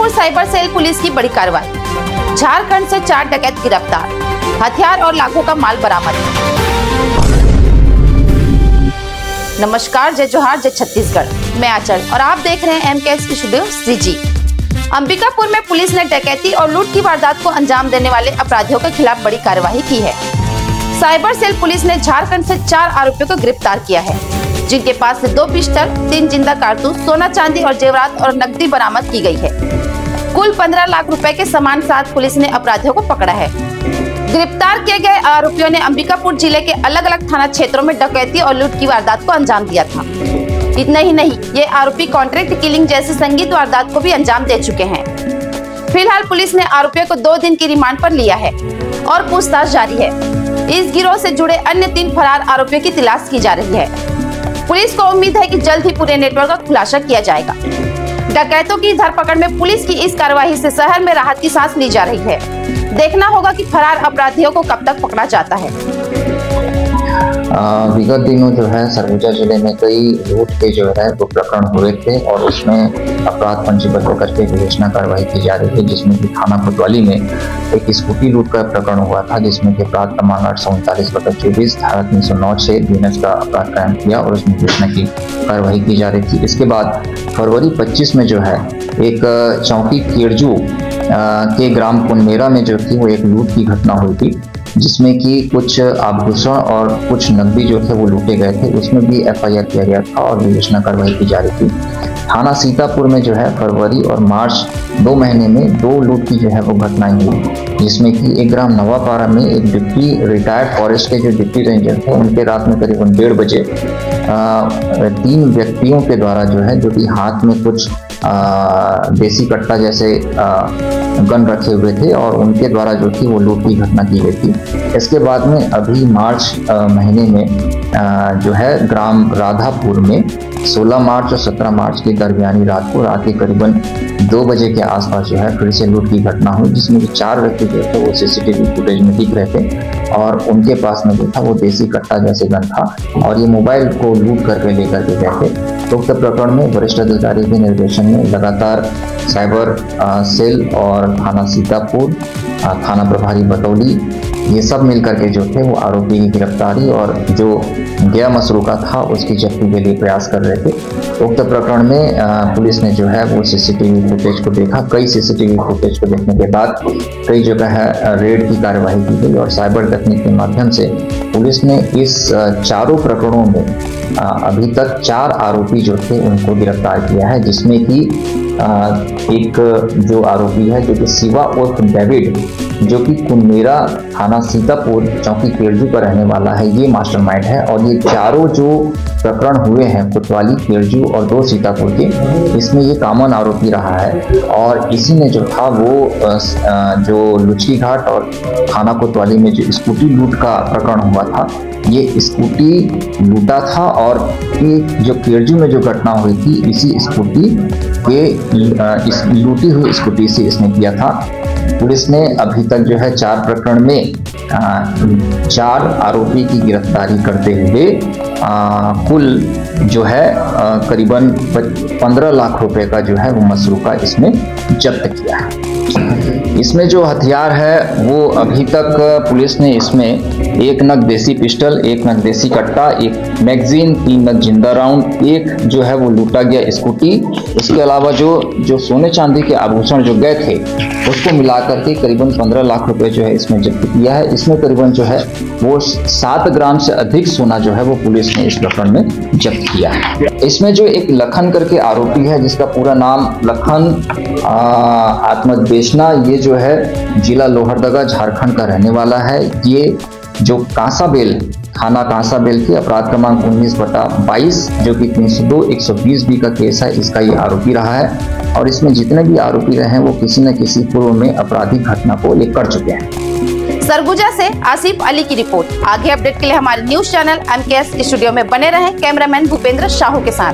Ambikapur cyber cell police की बड़ी कार्रवाई। झारखंड से 4 डकैत गिरफ्तार, हथियार और लाखों का माल बरामद। नमस्कार, जय जोहार, जय छत्तीसगढ़। मैं आंचल और आप देख रहे हैं MKS स्टूडियो CG। अंबिकापुर में पुलिस ने डकैती और लूट की वारदात को अंजाम देने वाले अपराधियों के खिलाफ बड़ी कार्रवाई की है। साइबर सेल पुलिस ने झारखंड से 4 आरोपियों को गिरफ्तार किया है, जिनके पास से 2 पिस्टल, 3 जिंदा कारतूस, सोना चांदी और जेवरात और नकदी बरामद की गई है। कुल 15 लाख रुपए के सामान साथ पुलिस ने अपराधियों को पकड़ा है। गिरफ्तार किए गए आरोपियों ने अंबिकापुर जिले के अलग अलग थाना क्षेत्रों में डकैती और लूट की वारदात को अंजाम दिया था। इतना ही नहीं, ये आरोपी कॉन्ट्रैक्ट किलिंग जैसी संगीत वारदात को भी अंजाम दे चुके हैं। फिलहाल पुलिस ने आरोपियों को 2 दिन की रिमांड पर लिया है और पूछताछ जारी है। इस गिरोह से जुड़े अन्य 3 फरार आरोपियों की तलाश की जा रही है। पुलिस को उम्मीद है कि जल्द ही पूरे नेटवर्क का खुलासा किया जाएगा। डकैतों की धरपकड़ में पुलिस की इस कार्रवाई से शहर में राहत की सांस ली जा रही है। देखना होगा कि फरार अपराधियों को कब तक पकड़ा जाता है। विगत दिनों जो है सरगुजा जिले में कई लूट के जो है वो प्रकरण हुए थे और उसमें अपराध पंजीबद्ध करके विवेचना कार्रवाई की जा रही है, जिसमें कि थाना कोतवाली में एक स्कूटी लूट का प्रकरण हुआ था, जिसमें कि अपराध क्रमांक 839/24 धारा 309 से DNS का अपराध कायम किया और उसमें विवेचना की कार्रवाई की जा रही थी। इसके बाद फरवरी 25 में जो है एक चौकी केरजू के ग्राम कुनमेरा में जो थी वो एक लूट की घटना हुई थी, जिसमें कि कुछ आभूषण और कुछ नकदी जो थे वो लूटे गए थे। उसमें भी FIR किया गया था और विवेचना कार्रवाई की जा रही थी। थाना सीतापुर में जो है फरवरी और मार्च 2 महीने में 2 लूट की जो है वो घटनाएं हुई, जिसमें कि एक ग्राम नवापारा में एक डिप्टी रिटायर्ड फॉरेस्ट के जो डिप्टी रेंजर थे उनके रात में करीबन 1:30 बजे 3 व्यक्तियों के द्वारा जो है, जो कि हाथ में कुछ देसी कट्टा जैसे गन रखे हुए थे और उनके द्वारा जो थी वो लूट की घटना की गई थी। इसके बाद में अभी मार्च महीने में जो है ग्राम राधापुर में 16 मार्च और 17 मार्च के दरमियानी रात को रात के करीबन 2 बजे के आसपास जो है फिर से लूट की घटना हुई, जिसमें कि 4 व्यक्ति जो थे वो CCTV फुटेज में दिख रहे थे और उनके पास में जो था वो देसी कट्टा जैसे गन था और ये मोबाइल को लूट करके लेकर के गए थे। उक्त प्रकरण में वरिष्ठ अधिकारी के निर्देशन में लगातार साइबर सेल और थाना सीतापुर, थाना प्रभारी बटौली, ये सब मिलकर के जो थे वो आरोपी की गिरफ्तारी और जो गया मसरूका था उसकी जब्ती के लिए प्रयास कर रहे थे। उक्त प्रकरण में पुलिस ने जो है वो CCTV फुटेज को देखा। कई CCTV फुटेज को देखने के बाद कई जगह है रेड की कार्यवाही की गई और साइबर तकनीक के माध्यम से पुलिस ने इस चारों प्रकरणों में अभी तक 4 आरोपी जो थे उनको गिरफ्तार किया है, जिसमें कि एक जो आरोपी है जो कि शिवा उर्फ डेविड, जो कि कुनमेरा थाना सीतापुर चौकी केरजू का रहने वाला है, ये मास्टरमाइंड है। और ये चारों जो प्रकरण हुए हैं कोतवाली, केरजू और 2 सीतापुर के, इसमें ये कॉमन आरोपी रहा है और इसी ने जो था वो जो लुचकी घाट और थाना कोतवाली में जो स्कूटी लूट का प्रकरण हुआ था, ये स्कूटी लूटा था और ये जो केरजू में जो घटना हुई थी इसी स्कूटी के इस लूटी हुई स्कूटी से इसने किया था। पुलिस ने अभी तक जो है 4 प्रकरण में 4 आरोपी की गिरफ्तारी करते हुए कुल जो है करीबन 15 लाख रुपए का जो है वो मसरूका इसमें जब्त किया है। इसमें जो हथियार है वो अभी तक पुलिस ने इसमें 1 नग देसी पिस्टल, 1 नग देसी कट्टा, 1 मैगजीन, 3 नग जिंदा राउंड, 1 जो है वो लूटा गया स्कूटी, इसके अलावा जो सोने चांदी के आभूषण जो गए थे उसको मिलाकर के करीबन 15 लाख रुपए जो है इसमें जब्त किया है। इसमें करीबन जो है वो 7 ग्राम से अधिक सोना जो है वो पुलिस ने इस प्रकरण में जब्त किया है। इसमें जो एक लखन करके आरोपी है, जिसका पूरा नाम लखन आत्मदेशना, ये जो है जिला लोहरदगा झारखंड का रहने वाला है। ये जो कांसाबेल थाना कांसाबेल के अपराध क्रमांक 19/22 जो कि 302/120B का केस है, इसका ये आरोपी रहा है और इसमें जितने भी आरोपी रहे हैं वो किसी न किसी पूर्व में आपराधिक घटना को ये कर चुके हैं। सरगुजा से आसिफ अली की रिपोर्ट। आगे अपडेट के लिए हमारे न्यूज चैनल MKS स्टूडियो में बने रहें। कैमरामैन भूपेंद्र साहू के साथ।